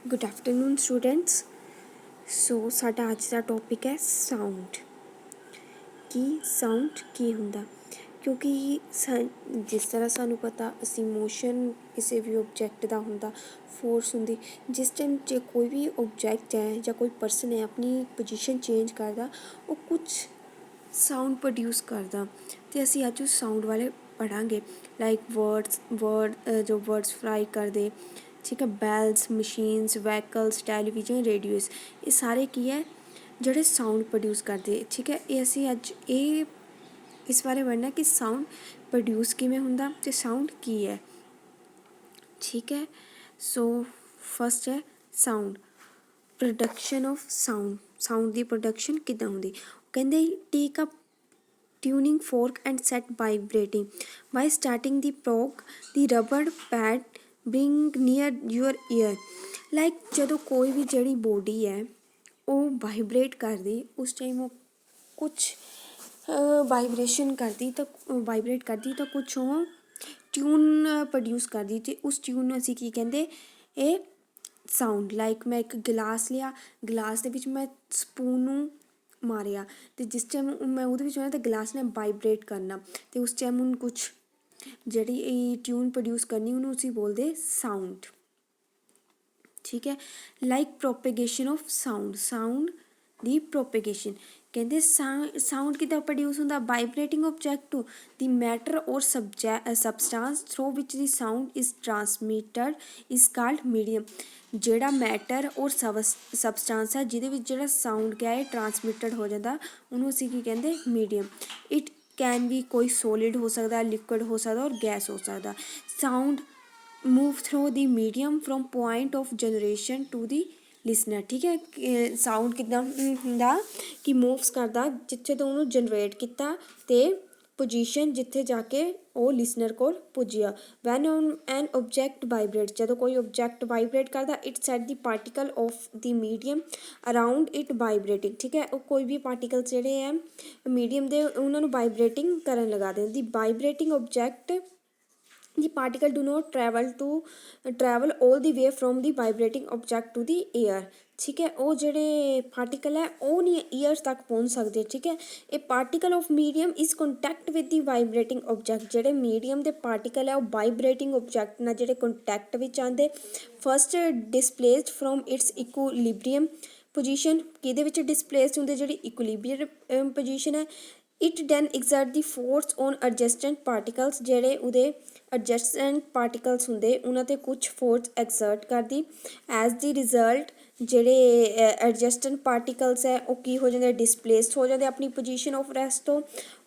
Good afternoon students. सो साडा अज का topic है साउंड की साउंड की हुंदा क्योंकि जिस तरह सानू पता असी मोशन किसी भी ऑब्जैक्ट का हुंदा फोर्स हुंदी जिस टाइम जो कोई भी ऑब्जैक्ट है या कोई परसन है अपनी पोजीशन चेंज करता वो कुछ साउंड प्रोड्यूस करता तो असी अज उस साउंड वाले पढ़ांगे लाइक जो वर्ड्स फ्लाई करते ठीक है बैल्स मशीन्स वैकल्स टैलीविजन रेडियोस ये सारे की है जोड़े साउंड प्रोड्यूस करते ठीक है ये असी अज ये इस बारे पढ़ना कि साउंड प्रोड्यूस किवें हुंदा ते साउंड की है ठीक है। सो फस्ट है साउंड प्रोडक्शन ऑफ साउंड की प्रोडक्शन किदां हुंदी कहंदे take a tuning fork and set vibrating. By starting the probe, the rubber pad bring near your ear. Like ਜਦੋਂ कोई भी ਜਿਹੜੀ body है ਉਹ वाइब्रेट करदी उस टाइम वो कुछ वाइब्रेशन करदी ਤਾਂ वाइब्रेट करदी ਤਾਂ कुछ ਉਹ ट्यून प्रोड्यूस करदी ਤੇ उस ट्यून ਨੂੰ ਅਸੀਂ ਕੀ ਕਹਿੰਦੇ ਇਹ ਸਾਊਂਡ ਲਾਈਕ ਮੈਂ ਇੱਕ ਗਿਲਾਸ ਲਿਆ ਗਿਲਾਸ ਦੇ ਵਿੱਚ ਮੈਂ ਸਪੂਨ ਨੂੰ ਮਾਰਿਆ ਤੇ ਜਿਸ ਟਾਈਮ ਮੈਂ ਉਹਦੇ ਵਿੱਚ ਤਾਂ ਗਲਾਸ ਨੇ ਵਾਈਬ੍ਰੇਟ ਕਰਨਾ ਤੇ ਉਸ ਟਾਈਮ ਉਹਨੂੰ ਕੁਛ ਜਿਹੜੀ ਇਹ ਟਿਊਨ ਪ੍ਰੋਡਿਊਸ ਕਰਨੀ ਉਹਨੂੰ ਅਸੀਂ ਬੋਲਦੇ ਸਾਊਂਡ ਠੀਕ ਹੈ। ਲਾਈਕ ਪ੍ਰੋਪੇਗੇਸ਼ਨ ਆਫ ਸਾਊਂਡ ਦੀ ਪ੍ਰੋਪੇਗੇਸ਼ਨ ਕਹਿੰਦੇ ਸਾਊਂਡ ਕਿੱਦਾਂ ਪ੍ਰੋਡਿਊਸ ਹੁੰਦਾ vibrating object to the matter ਔਰ substance through which the sound is transmitted is called medium ਜਿਹੜਾ ਮੈਟਰ ਔਰ ਸਬਸਟੈਂਸ ਹੈ ਜਿਹਦੇ ਵਿੱਚ ਜਿਹੜਾ ਸਾਊਂਡ ਕਿਆ ਹੈ ਟਰਾਂਸਮਿਟਡ ਹੋ ਜਾਂਦਾ ਉਹਨੂੰ ਅਸੀਂ ਕੀ ਕਹਿੰਦੇ ਮੀਡੀਅਮ ਇਟ ਕੈਨ ਵੀ ਕੋਈ ਸੋਲਿਡ ਹੋ ਸਕਦਾ ਲਿਕੁਇਡ ਹੋ ਸਕਦਾ ਔਰ ਗੈਸ ਹੋ ਸਕਦਾ sound move through the medium from point of generation to the listener ठीक है। साउंड कितना हुंदा कि मूव्स करता जिथे तो उन्होंने जनरेट किया तो पोजीशन जिथे जाके वो लिसनर को पुजिया वैन एन ऑब्जैक्ट वाइब्रेट जो कोई ऑब्जैक्ट वाइब्रेट करता it set the particle of the medium around it vibrating ठीक है। कोई भी पार्टिकल जोड़े है मीडियम के उन्होंने वाइब्रेटिंग करन लगा दें the vibrating object the particle do not travel all the way from the vibrating object to the air ठीक है। वो ਜਿਹੜੇ पार्टिकल है वो नहीं ईयर तक पहुँच सकते ठीक है। A particle of medium is contact with the vibrating object ਜਿਹੜੇ मीडियम के पार्टिकल है वो वाइब्रेटिंग ऑब्जैक्ट ਨਾਲ ਜਿਹੜੇ कंटैक्ट ਵਿੱਚ आते first displaced from its equilibrium position किहदे ਵਿੱਚ डिसप्लेस्ड ਹੁੰਦੇ ਜਿਹੜੀ इक्विलिब्रियम पोजीशन है it then exert the force on adjacent particles ਜਿਹੜੇ ਉਹਦੇ एडजस्टेंट पार्टिकल्स ਹੁੰਦੇ ਉਹਨਾਂ 'ਤੇ कुछ फोर्स एक्सर्ट करदी एज दी रिजल्ट ਜਿਹੜੇ एडजस्टेंट पार्टिकल्स है वो की हो जाते डिसप्लेस्ड हो जाते अपनी पोजीशन ऑफ रेस्ट तो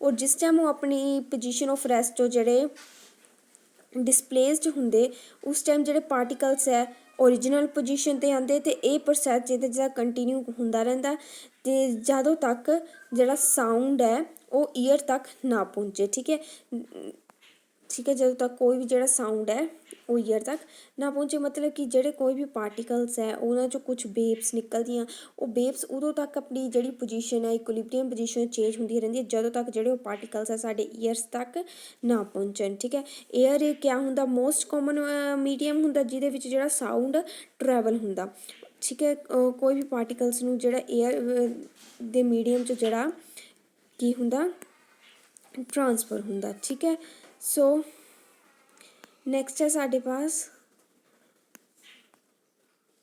और जिस टाइम वो अपनी पोजीशन ऑफ रेस्ट तो ਜਿਹੜੇ डिसप्लेस्ड ਹੁੰਦੇ उस टाइम ਜਿਹੜੇ पार्टिकल्स है ओरिजिनल पोजीशन ते आते तो यह प्रोसैस जिदा कंटिन्यू होंदा रहिंदा ते जदों तक जिहड़ा साउंड है वो ईयर तक ना पहुँचे ठीक है जदों तक कोई भी जिहड़ा साउंड है वो ईयर तक ना पहुँचे मतलब कि जिहड़े कोई भी पार्टिकल्स है उन्हां चों कुछ वेव्स निकलदियां वो वेव्स उदों तक अपनी जिहड़ी पोजीशन है इक्विलिब्रियम पोजीशन चेंज होंदी रहिंदी है जदों तक जिहड़े पार्टिकल्स है साडे ईयर्स तक ना पहुँचन ठीक है। एयर क्या हुंदा मोस्ट कॉमन मीडियम हुंदा जिहदे विच जिहड़ा साउंड ट्रैवल हुंदा ठीक है। कोई भी पार्टिकल्स नूं जिहड़ा एयर दे मीडियम च जिहड़ा की हुंदा ट्रांसफर हुंदा ठीक है। सो नैक्सट है साढ़े पास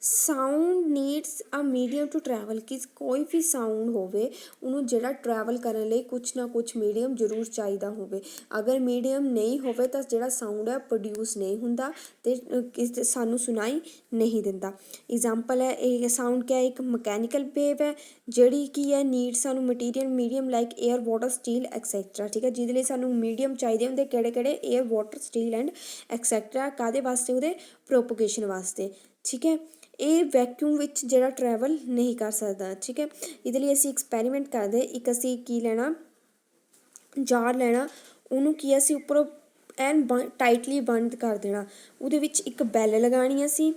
sound needs a medium to travel कि कोई भी साउंड होवे उन्होंने जिहड़ा ट्रैवल करने लिए कुछ ना कुछ मीडियम जरूर चाहिए होवे अगर मीडियम नहीं होवे तो जिहड़ा साउंड है प्रोड्यूस नहीं हुंदा ते सानू सुनाई नहीं दिंदा। एग्जाम्पल है एक साउंड क्या है एक मकैनिकल वेव है जिहड़ी की है नीड सानू material medium like air water steel etcetera ठीक है जिहदे लई सानू मीडियम चाहिए होंदे किहड़े air water steel and etcetera काहदे वास्ते उहदे प्रोपोगेशन वास्ते ठीक है। ये वैक्यूम विच जिहड़ा ट्रैवल नहीं कर सकता ठीक है। इहदे लई असीं एक्सपैरीमेंट करदे एक असीं की लैना जार लैना उहनूं की असीं उपरों एन टाइटली बंद कर देना उहदे विच एक बैल लगानी असीं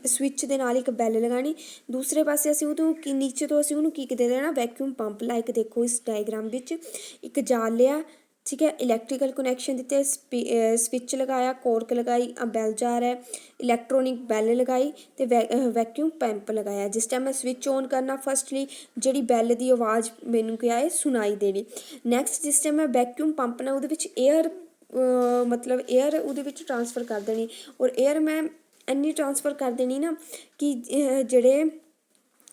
स्विच दे नाल एक बैल लगानी दूसरे पासे असीं उहदों नीचे तो असीं उहनूं की दे देना वैक्यूम पंप लाइक देखो इस डायग्राम विच एक जार लिया ठीक है। इलैक्ट्रिकल कनैक्शन दिते, स्विच लगाया, कॉर्क लगाई, बैल जार है, इलैक्ट्रॉनिक बैल लगाई तो वैक्यूम पैंप लगाया। जिस टाइम मैं स्विच ऑन करना फस्टली जिहड़ी बैल की आवाज़ मैनूं क्या है सुनाई देनी। नैक्सट जिस टाइम मैं वैक्यूम पंप ना उहदे विच एयर मतलब एयर उहदे विच ट्रांसफर कर देनी, और एयर मैं इन्नी ट्रांसफर कर देनी ना कि जेह्ड़े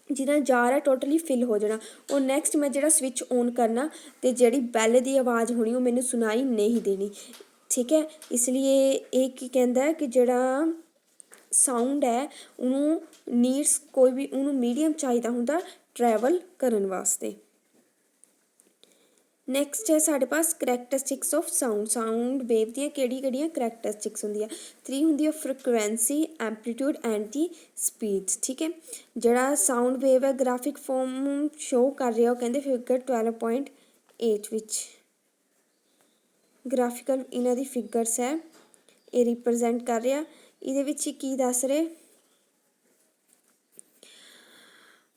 जिहदा जार है टोटली फिल हो जाना। और नैक्सट मैं जिहड़ा स्विच ऑन करना तो जिहड़ी बैल की आवाज़ होनी वो मैनूं सुनाई नहीं देनी। ठीक है, इसलिए ये की कहंदा है कि जिहड़ा साउंड है उन्होंने नीड्स कोई भी उन्होंने मीडियम चाहिए होंदा ट्रैवल करन वास्ते। नैक्सट है साढ़े पास characteristics of sound. Sound wave दियां केह्ड़ियां करैक्टरिस्टिक्स होंदियां। 3 होंदी है frequency, amplitude and the speeds. ठीक है, जिहड़ा साउंड वेव है ग्राफिक फॉर्म शो कर रहा, कहते फिगर 12.8 विच ग्राफिकल इन्हां दी फिगर्स है ये रिप्रजेंट कर रहा। इहदे विच की दस रहे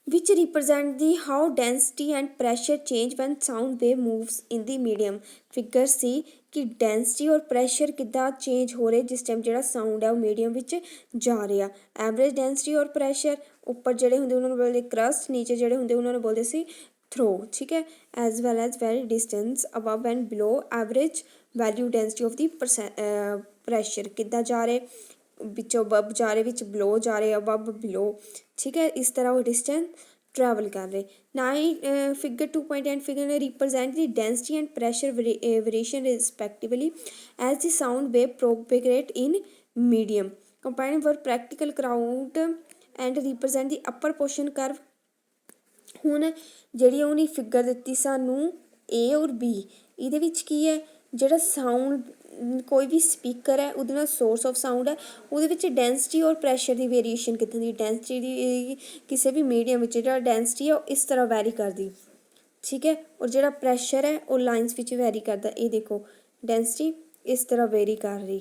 which represent the how density and pressure change when sound wave moves in the medium। Figure see कि डेंसिटी और प्रैशर किद्दां चेंज हो रहे जिस टाइम जिहड़ा साउंड है वो मीडियम विच जा रहा। एवरेज डेंसिटी और प्रैशर उपर जिहड़े हुंदे उन्हां नूं बोलदे क्रस्ट, नीचे जिहड़े हुंदे उन्हां नूं बोलदे सी थ्रो। ठीक है, as well as very distance above and below average value density of the pressure किद्दां जा रहे, विचों अबव जा रहे, विच बिलो जा रहे, अबव बिलो। ठीक है, इस तरह वो डिस्टेंस ट्रैवल कर रहे ना ही। फिगर 2.8 फिगर ने represent the density and pressure variation respectively as the sound wave propagate in medium combined for practical crowd and represent the upper portion curve. हुण जिहड़ी उन्हें फिगर दित्ती सानूं ए और बी, इहदे विच की है जिहड़ा साउंड कोई भी स्पीकर है उहदे नाल सोर्स ऑफ साउंड है उहदे विच डेंसिटी और प्रैशर की वेरीएशन कितनी दी डेंसिटी दी किसी भी मीडियम विच जिहड़ा डेंसिटी है वो इस तरह वैरी करदी। ठीक है, और जिहड़ा प्रैशर है वो लाइनस विच वैरी करदा। ये देखो डेंसिटी इस तरह वेरी कर रही,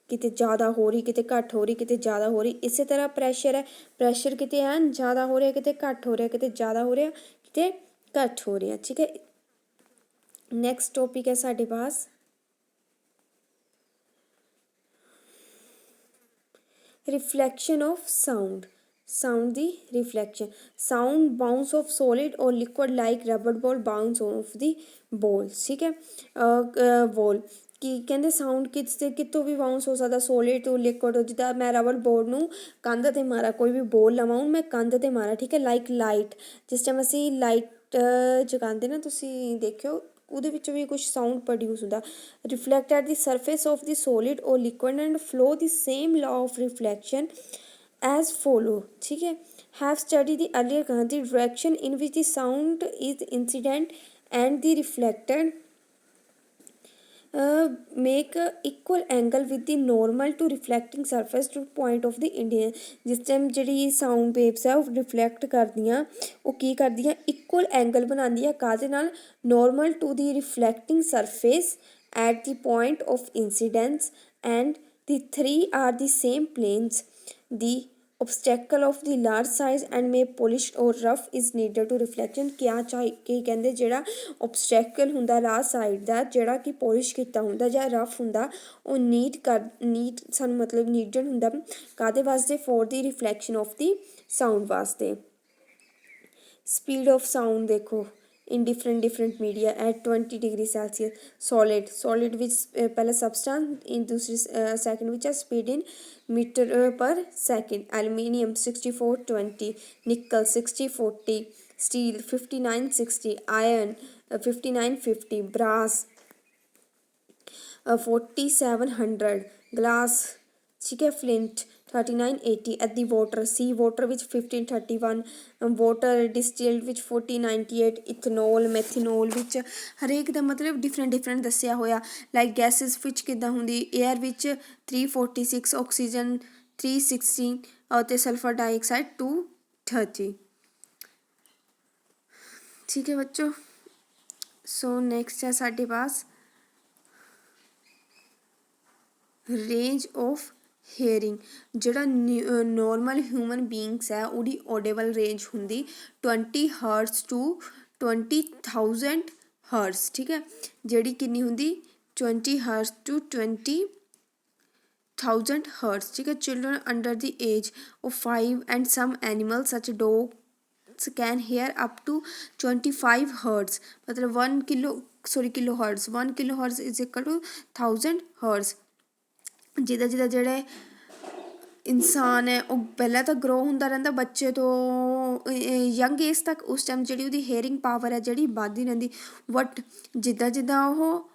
किते ज़्यादा हो रही, किते घट हो रही, किते ज़्यादा हो रही। इस तरह प्रैशर है, प्रैशर किते हैं ज़्यादा हो रहा, किते घट हो रहा, किते ज़्यादा हो रहा, किते घट हो रहा। ठीक है, नैक्सट टॉपिक है साढ़े पास reflection of sound. Sound the reflection, sound bounce off solid और लिक्विड लाइक रबड़ ball bounce off the ball. ठीक है, बॉल कि कहते साउंड कितों भी बाउंस हो सकता, सॉलिड तो लिक्विड हो। जिदा मैं रबड़ बॉल नूं कंध ते मारा, कोई भी बॉल लवां मैं कंध ते मारा। ठीक है, लाइक लाइट जिस टाइम असीं लाइट जगांदे ना तुसीं देखियो ਉਹਦੇ ਵਿੱਚ ਵੀ ਕੁਛ ਸਾਊਂਡ ਪ੍ਰੋਡਿਊਸ ਹੁੰਦਾ। Reflect at the surface of the solid ਔਰ liquid and flow the same law of reflection as follow। ठीक है, have studied the earlier the direction in which the sound is incident and the reflected make a equal angle with the normal to reflecting surface to point of the Indian। जिस time ਜਿਹੜੀ sound waves ਹੈ ਉਹ reflect ਕਰਦੀਆਂ ਉਹ ਕੀ ਕਰਦੀਆਂ equal angle ਬਣਾਉਂਦੀਆਂ ਕਾਹਦੇ ਨਾਲ normal to the reflecting surface at the point of incidence and the three are the same planes। The obstacle of the large size and may polished or rough is needed to reflection। क्या ਕੀ ਕਹਿੰਦੇ ਜਿਹੜਾ obstacle ਹੁੰਦਾ large side ਦਾ ਜਿਹੜਾ ਕਿ polish ਕੀਤਾ ਹੁੰਦਾ ਜਾਂ rough ਹੁੰਦਾ ਉਹ ਨੀਟ ਸਾਨੂੰ ਮਤਲਬ ਨੀਡਡ ਹੁੰਦਾ ਕਾਹਦੇ ਵਾਸਤੇ for the reflection of the sound ਵਾਸਤੇ। स्पीड ऑफ साउंड देखो in different media at 20 degree Celsius। solid which पहला substance in दूसरी second which है speed in meter per second। aluminium 6420, nickel 6040, steel 5960, iron 5950, brass 4700, glass ठीक है flint 3980। at the water sea water ਵਿੱਚ 1531, water distilled ਵਿੱਚ 4098, ethanol methanol ਵਿੱਚ ਹਰੇਕ ਦਾ ਮਤਲਬ ਡਿਫਰੈਂਟ ਦੱਸਿਆ ਹੋਇਆ। ਲਾਈਕ ਗੈਸਿਸ ਵਿੱਚ ਕਿੱਦਾਂ ਹੁੰਦੀ ਏਅਰ ਵਿੱਚ 346, ਆਕਸੀਜਨ 316 ਅਤੇ ਸਲਫਰ ਡਾਈਆਕਸਾਈਡ 230। ठीक है बच्चों, सो नेक्स्ट है साढ़े पास रेंज ऑफ हेयरिंग। ਜਿਹੜਾ नॉर्मल ह्यूमन बींग्स है ਉਹਦੀ ऑडेबल रेंज ਹੁੰਦੀ 20 हर्ट्स टू 20,000 ਹਰਟਸ, ਠੀਕ ਹੈ, ਜਿਹੜੀ ਕਿੰਨੀ ਹੁੰਦੀ 20 ਹਰਟਸ ਟੂ 20,000 hertz, ठीक है। Children under the age of 5 and some animals such dogs can hear up to 25 hertz, मतलब 1 hertz, 1 hertz is equal to 1000 hertz। ਜਿੱਦਾਂ ਜਿੱਦਾਂ ਜਿਹੜੇ ਇਨਸਾਨ ਹੈ ਉਹ ਪਹਿਲਾਂ ਤਾਂ ਗਰੋ ਹੁੰਦਾ ਰਹਿੰਦਾ ਬੱਚੇ ਤੋਂ ਯੰਗ ਏਜ ਤੱਕ, ਉਸ ਟਾਈਮ ਜਿਹੜੀ ਉਹਦੀ ਹੇਅਰਿੰਗ ਪਾਵਰ ਹੈ ਜਿਹੜੀ ਵੱਧਦੀ ਰਹਿੰਦੀ, ਬਟ ਜਿੱਦਾਂ ਜਿੱਦਾਂ ਉਹ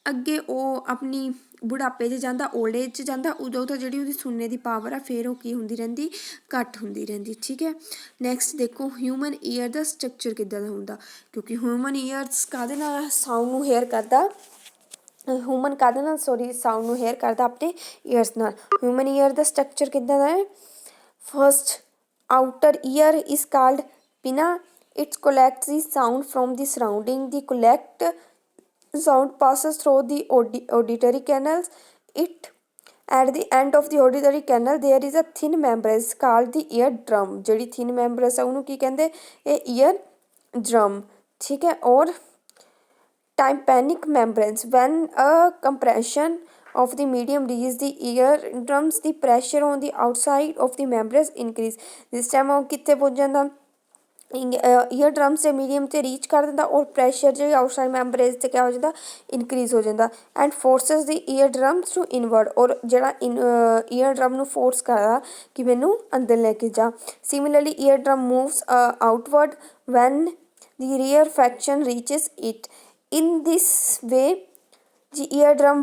ਅੱਗੇ ਉਹ ਆਪਣੀ ਬੁਢਾਪੇ 'ਚ ਜਾਂਦਾ, ਓਲਡ ਏਜ 'ਚ ਜਾਂਦਾ, ਉਦੋਂ ਤੋਂ ਜਿਹੜੀ ਉਹਦੀ ਸੁਣਨੇ ਦੀ ਪਾਵਰ ਆ ਫਿਰ ਉਹ ਕੀ ਹੁੰਦੀ ਰਹਿੰਦੀ, ਘੱਟ ਹੁੰਦੀ ਰਹਿੰਦੀ, ਠੀਕ ਹੈ। ਨੈਕਸਟ ਦੇਖੋ ਹਿਊਮਨ ਈਅਰ ਦਾ ਸਟਰਕਚਰ ਕਿੱਦਾਂ ਦਾ ਹੁੰਦਾ, ਕਿਉਂਕਿ ਹਿਊਮਨ ਈਅਰਸ ਕਾਹਦੇ ਨਾਲ ਸਾਊਂਡ ਨੂੰ ਹੇਅਰ ਕਰਦਾ, ਸਾਊਂਡ ਨੂੰ ਹੇਅਰ ਕਰਦਾ ਆਪਣੇ ਈਅਰਸ ਨਾਲ। ਹਿਊਮਨ ਈਅਰ ਦਾ ਸਟਰਕਚਰ ਕਿੱਦਾਂ ਦਾ ਹੈ, first outer ear is called pinna, its collects the sound from the surrounding, the collect sound passes through the auditory canals. It at the end of the auditory canal there is a thin membrane called the eardrum, ਜਿਹੜੀ thin membrane ਹੈ ਉਹਨੂੰ ਕੀ ਕਹਿੰਦੇ, ਇਹ eardrum, ਠੀਕ ਹੈ। ਔਰ tympanic membranes, when a compression of the medium reaches the eardrums the pressure on the outside of the membranes increase, this time ਉਹ ਕਿੱਥੇ ਪਹੁੰਚ ਜਾਂਦਾ, ਈਅਰ ਡਰਮਸ ਦੇ ਮੀਡੀਅਮ 'ਤੇ ਰੀਚ ਕਰ ਦਿੰਦਾ, ਔਰ ਪ੍ਰੈਸ਼ਰ ਜਿਹੜੀ ਆਊਟਸਾਈਡ ਮੈਂਬਰੇਜ 'ਤੇ ਕਿਆ ਹੋ ਜਾਂਦਾ, ਇਨਕਰੀਜ਼ ਹੋ ਜਾਂਦਾ, and forces the year drums to inward, ਔਰ ਜਿਹੜਾ ਈਅਰ ਡਰਮ ਨੂੰ ਫੋਰਸ ਕਰਦਾ ਕਿ ਮੈਨੂੰ ਅੰਦਰ ਲੈ ਕੇ ਜਾ। Similarly ear drum moves outward when the rarefaction reaches it, in this way the eardrum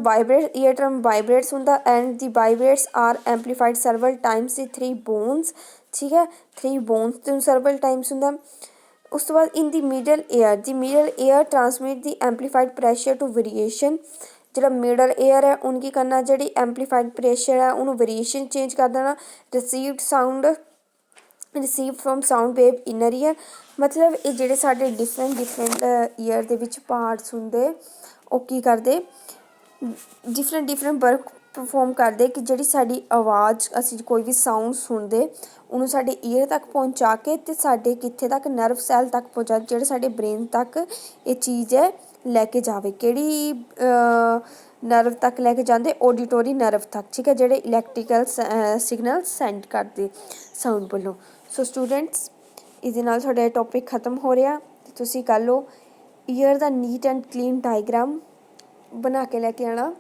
vibrates ਹੁੰਦਾ, and the vibrates are amplified several times the 3 bones, ਠੀਕ ਹੈ, 3 bones ਤੋਂ ਸਰਵਲ ਟਾਈਮਸ ਹੁੰਦਾ। ਉਸ ਤੋਂ ਬਾਅਦ ਇਨ ਦੀ middle air transmit the ਐਂਪਲੀਫਾਈਡ pressure to variation, ਜਿਹੜਾ middle air ਹੈ ਉਹਨੂੰ ਕੀ ਕਰਨਾ, ਜਿਹੜੀ ਐਂਪਲੀਫਾਈਡ ਪ੍ਰੈਸ਼ਰ ਹੈ ਉਹਨੂੰ ਵੇਰੀਏਸ਼ਨ ਚੇਂਜ ਕਰ ਦੇਣਾ। Received from sound wave inner year, ਮਤਲਬ ਇਹ ਜਿਹੜੇ ਸਾਡੇ ਡਿਫਰੈਂਟ ਈਅਰ ਦੇ ਵਿੱਚ ਪਾਰਟਸ ਹੁੰਦੇ ਉਹ ਕੀ ਕਰਦੇ, ਡਿਫਰੈਂਟ ਵਰਕ ਪਰਫੋਰਮ ਕਰਦੇ, ਕਿ ਜਿਹੜੀ ਸਾਡੀ ਆਵਾਜ਼, ਅਸੀਂ ਕੋਈ ਵੀ ਸਾਊਂਡ ਸੁਣਦੇ ਉਹਨੂੰ ਸਾਡੇ ਈਅਰ ਤੱਕ ਪਹੁੰਚਾ ਕੇ ਅਤੇ ਸਾਡੇ ਕਿੱਥੇ ਤੱਕ, ਨਰਵ ਸੈੱਲ ਤੱਕ ਪਹੁੰਚਾ, ਜਿਹੜੇ ਸਾਡੇ ਬ੍ਰੇਨ ਤੱਕ ਇਹ ਚੀਜ਼ ਹੈ ਲੈ ਕੇ ਜਾਵੇ। ਕਿਹੜੀ ਨਰਵ ਤੱਕ ਲੈ ਕੇ ਜਾਂਦੇ, ਆਡੀਟੋਰੀ ਨਰਵ ਤੱਕ, ਠੀਕ ਹੈ, ਜਿਹੜੇ ਇਲੈਕਟ੍ਰੀਕਲ ਸਿਗਨਲ ਸੈਂਡ ਕਰਦੇ ਸਾਊਂਡ ਵੱਲੋਂ। ਸੋ ਸਟੂਡੈਂਟਸ, ਇਹਦੇ ਨਾਲ ਤੁਹਾਡਾ ਟੋਪਿਕ ਖਤਮ ਹੋ ਰਿਹਾ, ਅਤੇ ਤੁਸੀਂ ਕਰ ਲਓ ਈਅਰ ਦਾ ਨੀਟ ਐਂਡ ਕਲੀਨ ਡਾਇਗ੍ਰਾਮ ਬਣਾ ਕੇ ਲੈ ਕੇ ਆਉਣਾ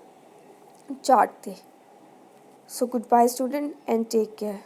ਚਾਰਟ 'ਤੇ। So good bye student and take care.